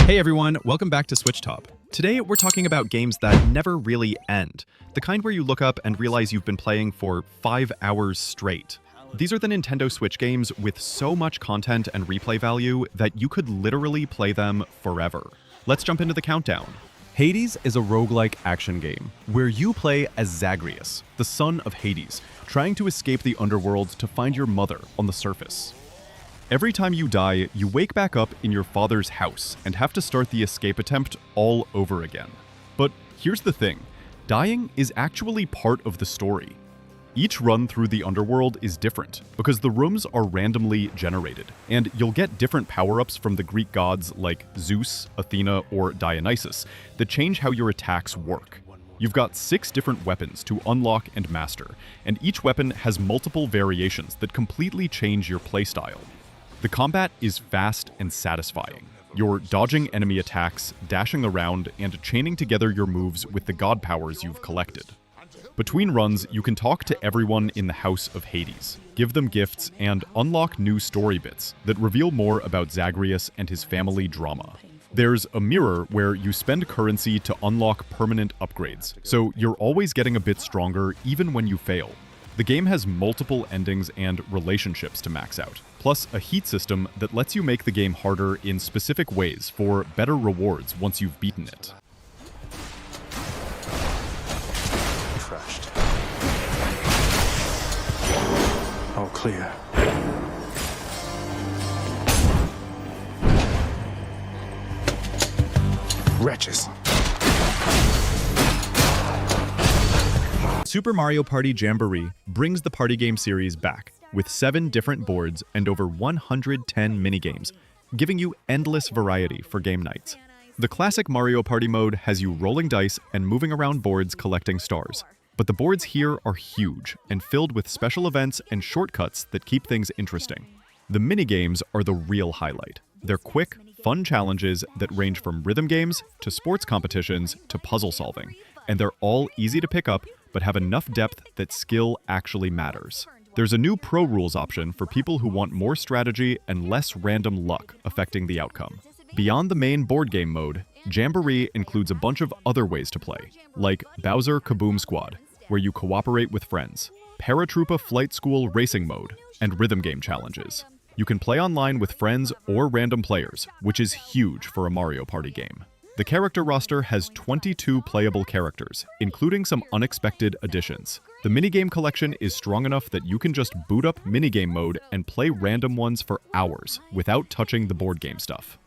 Hey everyone, welcome back to SwitchTop. Today we're talking about games that never really end, the kind where you look up and realize you've been playing for 5 hours straight. These are the Nintendo Switch games with so much content and replay value that you could literally play them forever. Let's jump into the countdown. Hades is a roguelike action game where you play as Zagreus, the son of Hades, trying to escape the underworld to find your mother on the surface. Every time you die, you wake back up in your father's house and have to start the escape attempt all over again. But here's the thing, dying is actually part of the story. Each run through the underworld is different because the rooms are randomly generated, and you'll get different power-ups from the Greek gods like Zeus, Athena, or Dionysus that change how your attacks work. You've got 6 different weapons to unlock and master, and each weapon has multiple variations that completely change your playstyle. The combat is fast and satisfying. You're dodging enemy attacks, dashing around, and chaining together your moves with the god powers you've collected. Between runs, you can talk to everyone in the House of Hades, give them gifts, and unlock new story bits that reveal more about Zagreus and his family drama. There's a mirror where you spend currency to unlock permanent upgrades, so you're always getting a bit stronger even when you fail. The game has multiple endings and relationships to max out, plus a heat system that lets you make the game harder in specific ways for better rewards once you've beaten it. Refreshed. All clear. Wretches. Super Mario Party Jamboree brings the party game series back, with 7 different boards and over 110 minigames, giving you endless variety for game nights. The classic Mario Party mode has you rolling dice and moving around boards collecting stars, but the boards here are huge and filled with special events and shortcuts that keep things interesting. The minigames are the real highlight. They're quick, fun challenges that range from rhythm games to sports competitions to puzzle solving, and they're all easy to pick up but have enough depth that skill actually matters. There's a new Pro Rules option for people who want more strategy and less random luck affecting the outcome. Beyond the main board game mode, Jamboree includes a bunch of other ways to play, like Bowser Kaboom Squad, where you cooperate with friends, Paratroopa Flight School Racing Mode, and rhythm game challenges. You can play online with friends or random players, which is huge for a Mario Party game. The character roster has 22 playable characters, including some unexpected additions. The minigame collection is strong enough that you can just boot up minigame mode and play random ones for hours without touching the board game stuff.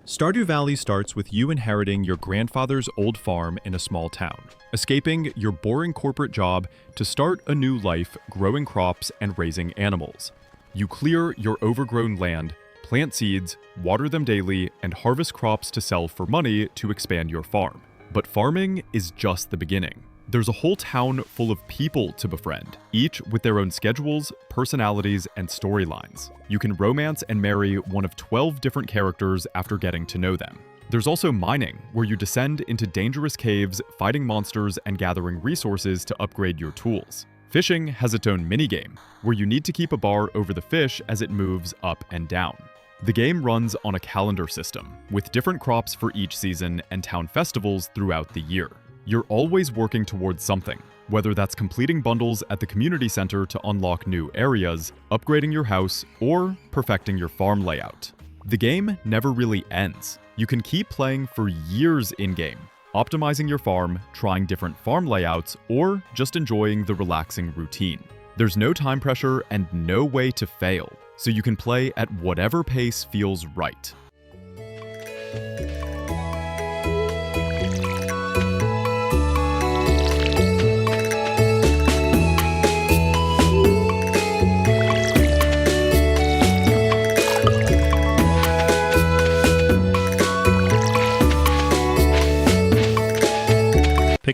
Stardew Valley starts with you inheriting your grandfather's old farm in a small town, escaping your boring corporate job to start a new life growing crops and raising animals. You clear your overgrown land, plant seeds, water them daily, and harvest crops to sell for money to expand your farm. But farming is just the beginning. There's a whole town full of people to befriend, each with their own schedules, personalities, and storylines. You can romance and marry one of 12 different characters after getting to know them. There's also mining, where you descend into dangerous caves, fighting monsters, and gathering resources to upgrade your tools. Fishing has its own minigame, where you need to keep a bar over the fish as it moves up and down. The game runs on a calendar system, with different crops for each season and town festivals throughout the year. You're always working towards something, whether that's completing bundles at the community center to unlock new areas, upgrading your house, or perfecting your farm layout. The game never really ends. You can keep playing for years in-game, optimizing your farm, trying different farm layouts, or just enjoying the relaxing routine. There's no time pressure and no way to fail, so you can play at whatever pace feels right.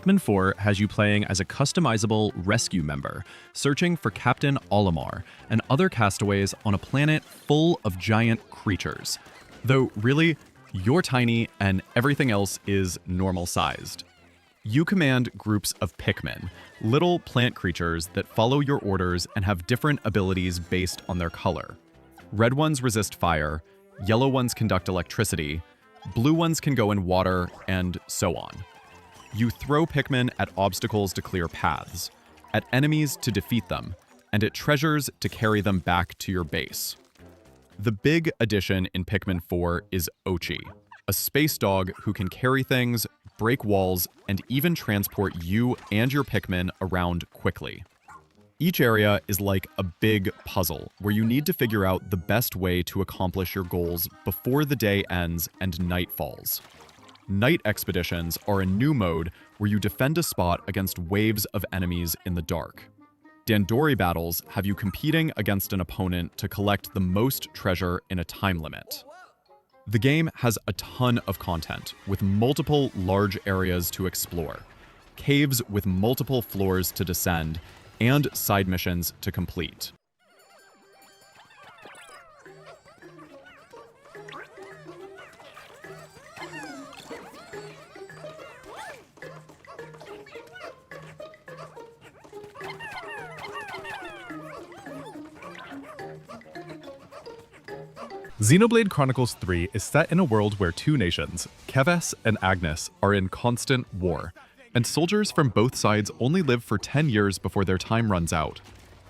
Pikmin 4 has you playing as a customizable rescue member, searching for Captain Olimar and other castaways on a planet full of giant creatures. Though really, you're tiny and everything else is normal-sized. You command groups of Pikmin, little plant creatures that follow your orders and have different abilities based on their color. Red ones resist fire, yellow ones conduct electricity, blue ones can go in water, and so on. You throw Pikmin at obstacles to clear paths, at enemies to defeat them, and at treasures to carry them back to your base. The big addition in Pikmin 4 is Ochi, a space dog who can carry things, break walls, and even transport you and your Pikmin around quickly. Each area is like a big puzzle where you need to figure out the best way to accomplish your goals before the day ends and night falls. Night expeditions are a new mode where you defend a spot against waves of enemies in the dark. Dandori battles have you competing against an opponent to collect the most treasure in a time limit. The game has a ton of content, with multiple large areas to explore, caves with multiple floors to descend, and side missions to complete. Xenoblade Chronicles 3 is set in a world where two nations, Keves and Agnes, are in constant war, and soldiers from both sides only live for 10 years before their time runs out.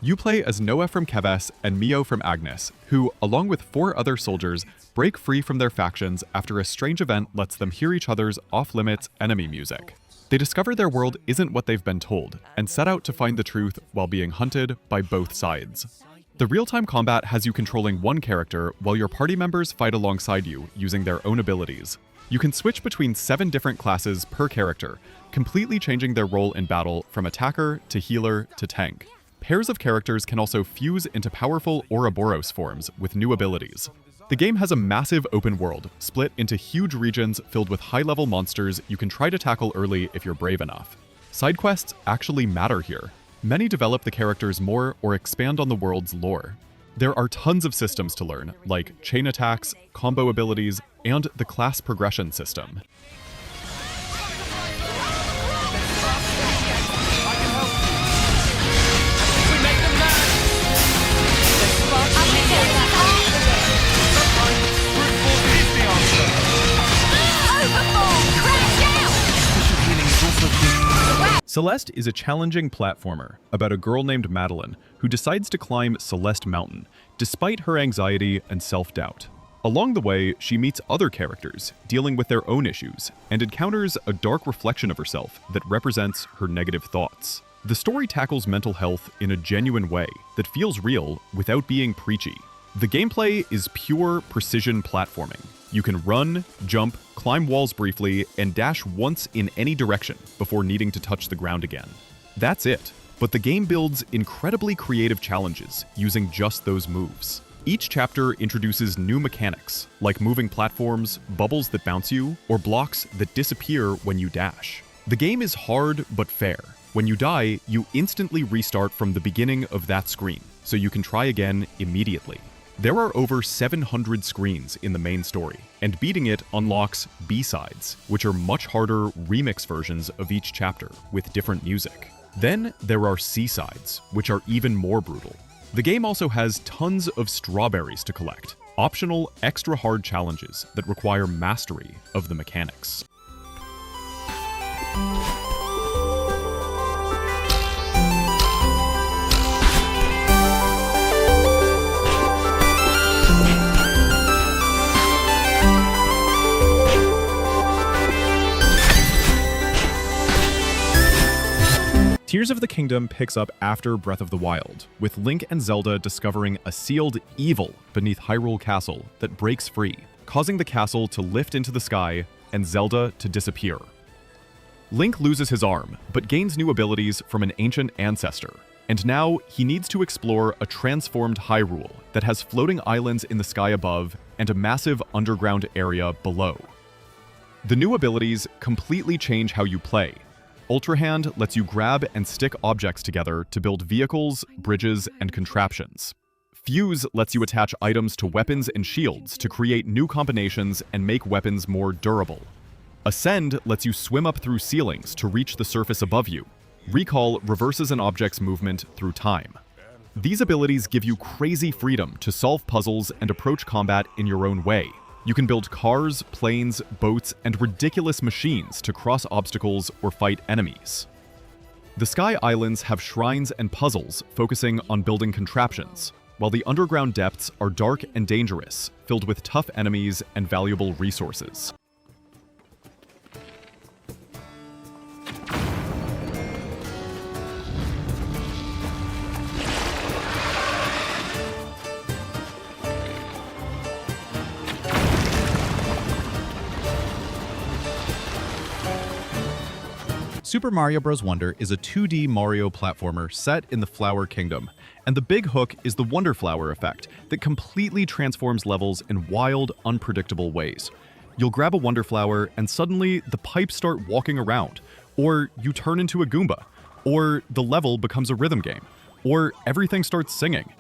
You play as Noah from Keves and Mio from Agnes, who, along with 4 other soldiers, break free from their factions after a strange event lets them hear each other's off-limits enemy music. They discover their world isn't what they've been told, and set out to find the truth while being hunted by both sides. The real-time combat has you controlling one character while your party members fight alongside you using their own abilities. You can switch between 7 different classes per character, completely changing their role in battle from attacker to healer to tank. Pairs of characters can also fuse into powerful Ouroboros forms with new abilities. The game has a massive open world, split into huge regions filled with high-level monsters you can try to tackle early if you're brave enough. Side quests actually matter here. Many develop the characters more or expand on the world's lore. There are tons of systems to learn, like chain attacks, combo abilities, and the class progression system. Celeste is a challenging platformer about a girl named Madeline who decides to climb Celeste Mountain, despite her anxiety and self-doubt. Along the way, she meets other characters, dealing with their own issues, and encounters a dark reflection of herself that represents her negative thoughts. The story tackles mental health in a genuine way that feels real without being preachy. The gameplay is pure precision platforming. You can run, jump, climb walls briefly, and dash once in any direction before needing to touch the ground again. That's it. But the game builds incredibly creative challenges using just those moves. Each chapter introduces new mechanics, like moving platforms, bubbles that bounce you, or blocks that disappear when you dash. The game is hard but fair. When you die, you instantly restart from the beginning of that screen, so you can try again immediately. There are over 700 screens in the main story, and beating it unlocks B-sides, which are much harder remix versions of each chapter with different music. Then there are C-sides, which are even more brutal. The game also has tons of strawberries to collect, optional extra hard challenges that require mastery of the mechanics. Tears of the Kingdom picks up after Breath of the Wild, with Link and Zelda discovering a sealed evil beneath Hyrule Castle that breaks free, causing the castle to lift into the sky and Zelda to disappear. Link loses his arm, but gains new abilities from an ancient ancestor, and now he needs to explore a transformed Hyrule that has floating islands in the sky above and a massive underground area below. The new abilities completely change how you play. Ultra Hand lets you grab and stick objects together to build vehicles, bridges, and contraptions. Fuse lets you attach items to weapons and shields to create new combinations and make weapons more durable. Ascend lets you swim up through ceilings to reach the surface above you. Recall reverses an object's movement through time. These abilities give you crazy freedom to solve puzzles and approach combat in your own way. You can build cars, planes, boats, and ridiculous machines to cross obstacles or fight enemies. The Sky Islands have shrines and puzzles focusing on building contraptions, while the underground depths are dark and dangerous, filled with tough enemies and valuable resources. Super Mario Bros. Wonder is a 2D Mario platformer set in the Flower Kingdom, and the big hook is the Wonder Flower effect that completely transforms levels in wild, unpredictable ways. You'll grab a Wonder Flower and suddenly the pipes start walking around, or you turn into a Goomba, or the level becomes a rhythm game, or everything starts singing.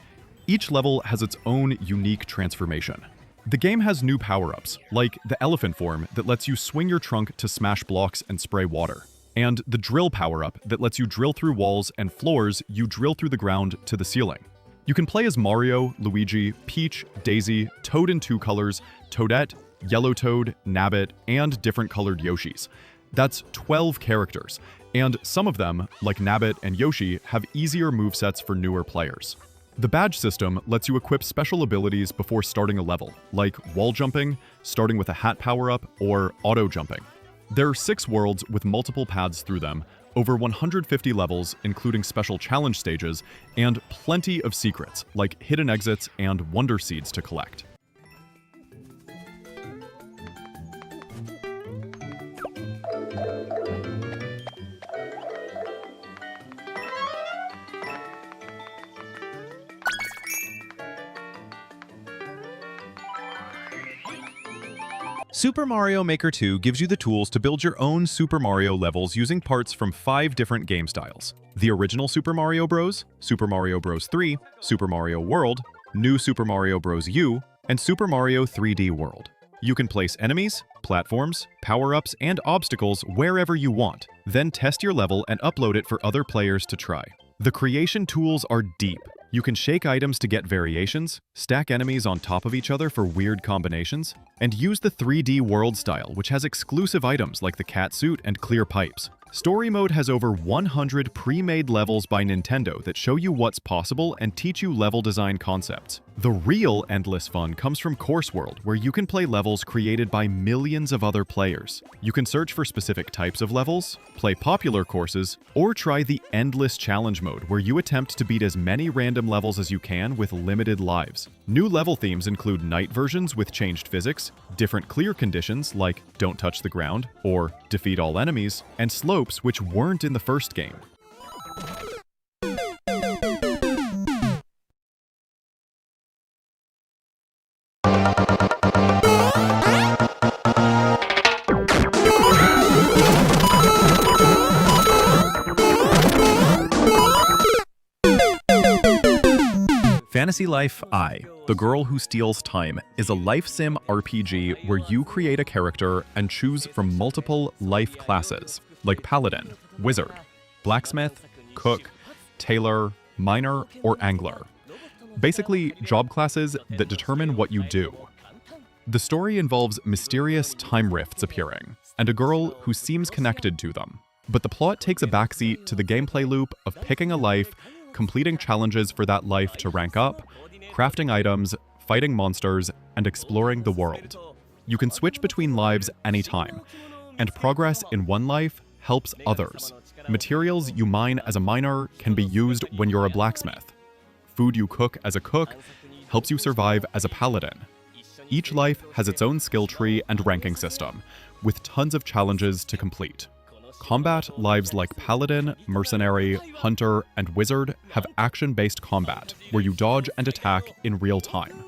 Each level has its own unique transformation. The game has new power-ups, like the elephant form that lets you swing your trunk to smash blocks and spray water, and the drill power-up that lets you drill through walls and floors you drill through the ground to the ceiling. You can play as Mario, Luigi, Peach, Daisy, Toad in 2 colors, Toadette, Yellow Toad, Nabbit, and different colored Yoshis. That's 12 characters, and some of them, like Nabbit and Yoshi, have easier movesets for newer players. The badge system lets you equip special abilities before starting a level, like wall jumping, starting with a hat power-up, or auto jumping. There are 6 worlds with multiple paths through them, over 150 levels including special challenge stages, and plenty of secrets like hidden exits and wonder seeds to collect. Super Mario Maker 2 gives you the tools to build your own Super Mario levels using parts from 5 different game styles: the original Super Mario Bros., Super Mario Bros. 3, Super Mario World, New Super Mario Bros. U, and Super Mario 3D World. You can place enemies, platforms, power-ups, and obstacles wherever you want, then test your level and upload it for other players to try. The creation tools are deep. You can shake items to get variations, stack enemies on top of each other for weird combinations, and use the 3D World style, which has exclusive items like the cat suit and clear pipes. Story Mode has over 100 pre-made levels by Nintendo that show you what's possible and teach you level design concepts. The real endless fun comes from Course World, where you can play levels created by millions of other players. You can search for specific types of levels, play popular courses, or try the Endless Challenge Mode, where you attempt to beat as many random levels as you can with limited lives. New level themes include night versions with changed physics, different clear conditions like don't touch the ground or defeat all enemies, and slopes which weren't in the first game. Fantasy Life I, The Girl Who Steals Time, is a life sim RPG where you create a character and choose from multiple life classes, like Paladin, Wizard, Blacksmith, Cook, Tailor, Miner, or Angler. Basically, job classes that determine what you do. The story involves mysterious time rifts appearing, and a girl who seems connected to them. But the plot takes a backseat to the gameplay loop of picking a life, completing challenges for that life to rank up, crafting items, fighting monsters, and exploring the world. You can switch between lives anytime, and progress in one life helps others. Materials you mine as a miner can be used when you're a blacksmith. Food you cook as a cook helps you survive as a paladin. Each life has its own skill tree and ranking system, with tons of challenges to complete. Combat lives like Paladin, Mercenary, Hunter, and Wizard have action-based combat, where you dodge and attack in real time.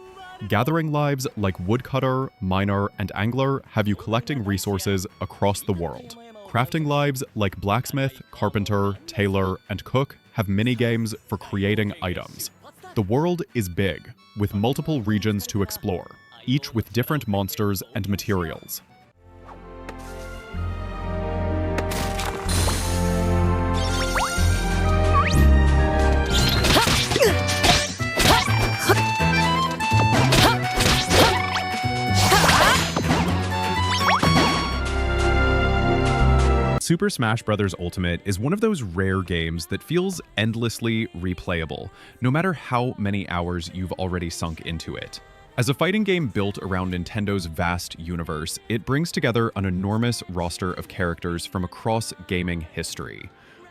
Gathering lives like Woodcutter, Miner, and Angler have you collecting resources across the world. crafting lives like blacksmith, carpenter, tailor, and cook have mini-games for creating items. The world is big, with multiple regions to explore, each with different monsters and materials. Super Smash Bros. Ultimate is one of those rare games that feels endlessly replayable, no matter how many hours you've already sunk into it. As a fighting game built around Nintendo's vast universe, it brings together an enormous roster of characters from across gaming history.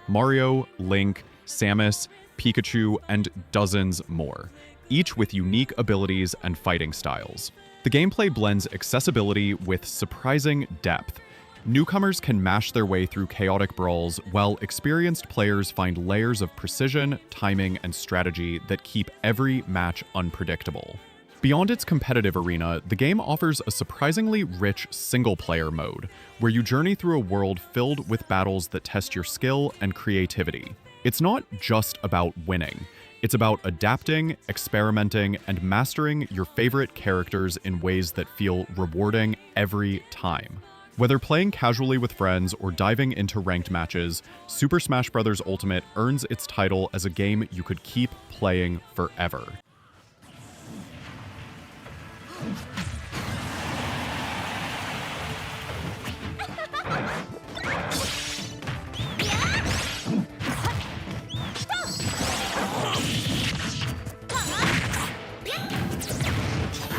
Mario, Link, Samus, Pikachu, and dozens more, each with unique abilities and fighting styles. The gameplay blends accessibility with surprising depth. Newcomers can mash their way through chaotic brawls, while experienced players find layers of precision, timing, and strategy that keep every match unpredictable. Beyond its competitive arena, the game offers a surprisingly rich single-player mode, where you journey through a world filled with battles that test your skill and creativity. It's not just about winning. It's about adapting, experimenting, and mastering your favorite characters in ways that feel rewarding every time. Whether playing casually with friends or diving into ranked matches, Super Smash Bros. Ultimate earns its title as a game you could keep playing forever.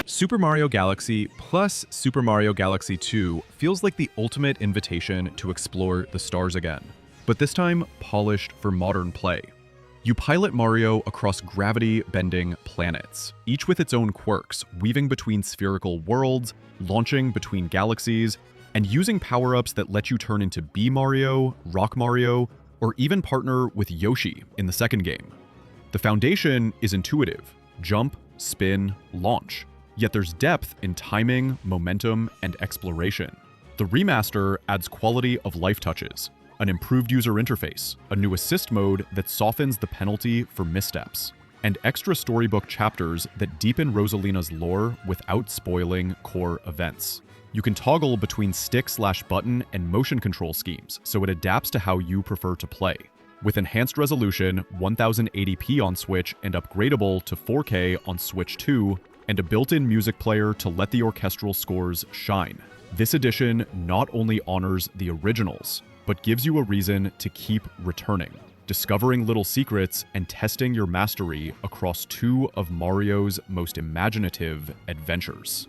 Super Mario Galaxy plus Super Mario Galaxy 2 feels like the ultimate invitation to explore the stars again, but this time polished for modern play. You pilot Mario across gravity-bending planets, each with its own quirks, weaving between spherical worlds, launching between galaxies, and using power-ups that let you turn into Bee Mario, Rock Mario, or even partner with Yoshi in the second game. The foundation is intuitive: jump, spin, launch. Yet there's depth in timing, momentum, and exploration. The remaster adds quality of life touches, an improved user interface, a new assist mode that softens the penalty for missteps, and extra storybook chapters that deepen Rosalina's lore without spoiling core events. You can toggle between stick/button and motion control schemes, so it adapts to how you prefer to play. With enhanced resolution, 1080p on Switch, and upgradable to 4K on Switch 2, and a built-in music player to let the orchestral scores shine. This edition not only honors the originals, but gives you a reason to keep returning, discovering little secrets and testing your mastery across two of Mario's most imaginative adventures.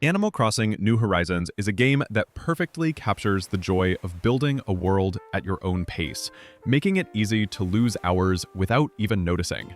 Animal Crossing: New Horizons is a game that perfectly captures the joy of building a world at your own pace, making it easy to lose hours without even noticing.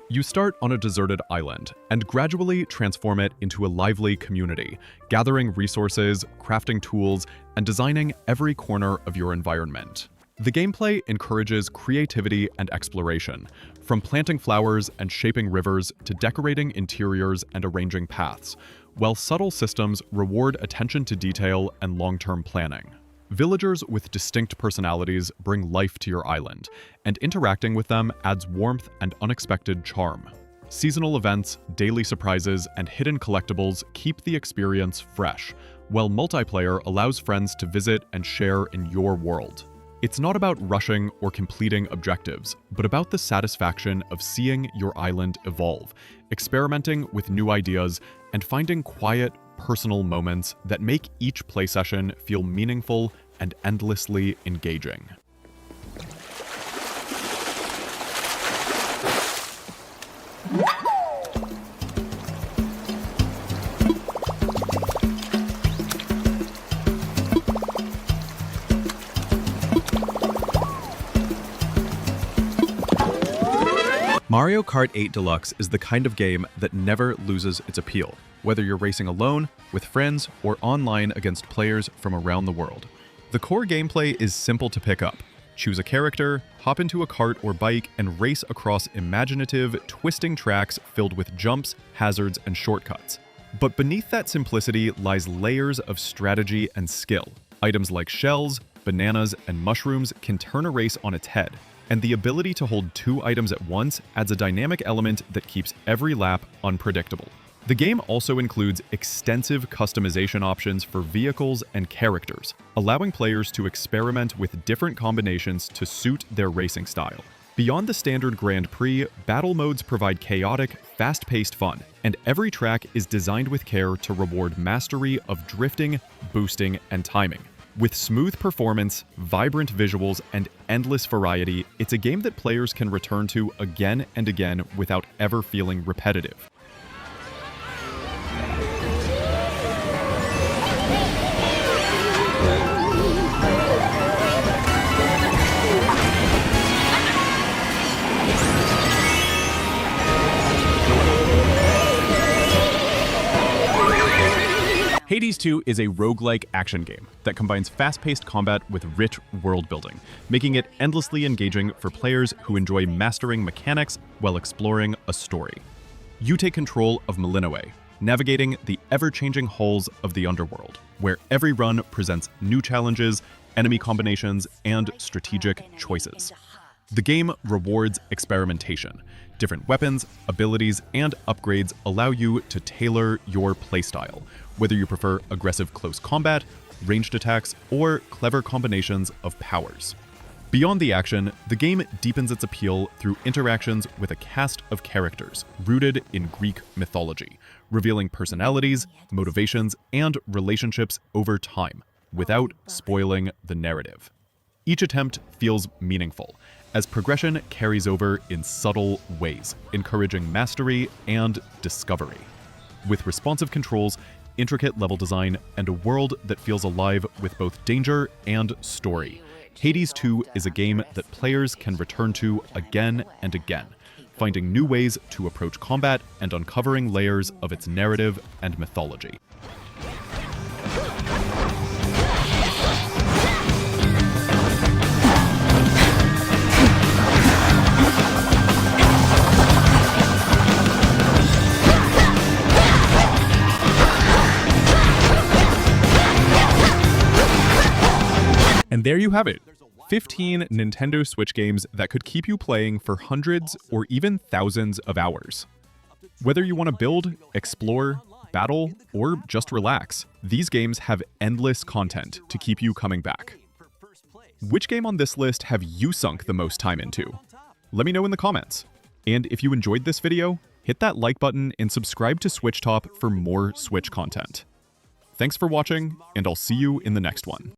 You start on a deserted island and gradually transform it into a lively community, gathering resources, crafting tools, and designing every corner of your environment. The gameplay encourages creativity and exploration, from planting flowers and shaping rivers to decorating interiors and arranging paths, while subtle systems reward attention to detail and long-term planning. Villagers with distinct personalities bring life to your island, and interacting with them adds warmth and unexpected charm. Seasonal events, daily surprises, and hidden collectibles keep the experience fresh, while multiplayer allows friends to visit and share in your world. It's not about rushing or completing objectives, but about the satisfaction of seeing your island evolve, experimenting with new ideas, and finding quiet, personal moments that make each play session feel meaningful and endlessly engaging. Mario Kart 8 Deluxe is the kind of game that never loses its appeal, whether you're racing alone, with friends, or online against players from around the world. The core gameplay is simple to pick up. Choose a character, hop into a cart or bike, and race across imaginative, twisting tracks filled with jumps, hazards, and shortcuts. But beneath that simplicity lies layers of strategy and skill. Items like shells, bananas, and mushrooms can turn a race on its head, and the ability to hold 2 items at once adds a dynamic element that keeps every lap unpredictable. The game also includes extensive customization options for vehicles and characters, allowing players to experiment with different combinations to suit their racing style. Beyond the standard Grand Prix, battle modes provide chaotic, fast-paced fun, and every track is designed with care to reward mastery of drifting, boosting, and timing. With smooth performance, vibrant visuals, and endless variety, it's a game that players can return to again and again without ever feeling repetitive. Hades 2 is a roguelike action game that combines fast-paced combat with rich world building, making it endlessly engaging for players who enjoy mastering mechanics while exploring a story. You take control of Milinoe, navigating the ever-changing halls of the underworld, where every run presents new challenges, enemy combinations, and strategic choices. The game rewards experimentation. Different weapons, abilities, and upgrades allow you to tailor your playstyle, whether you prefer aggressive close combat, ranged attacks, or clever combinations of powers. Beyond the action, the game deepens its appeal through interactions with a cast of characters rooted in Greek mythology, revealing personalities, motivations, and relationships over time, without spoiling the narrative. Each attempt feels meaningful, as progression carries over in subtle ways, encouraging mastery and discovery. With responsive controls, intricate level design, and a world that feels alive with both danger and story, Hades 2 is a game that players can return to again and again, finding new ways to approach combat and uncovering layers of its narrative and mythology. And there you have it, 15 Nintendo Switch games that could keep you playing for hundreds or even thousands of hours. Whether you want to build, explore, battle, or just relax, these games have endless content to keep you coming back. Which game on this list have you sunk the most time into? Let me know in the comments. And if you enjoyed this video, hit that like button and subscribe to SwitchTop for more Switch content. Thanks for watching, and I'll see you in the next one.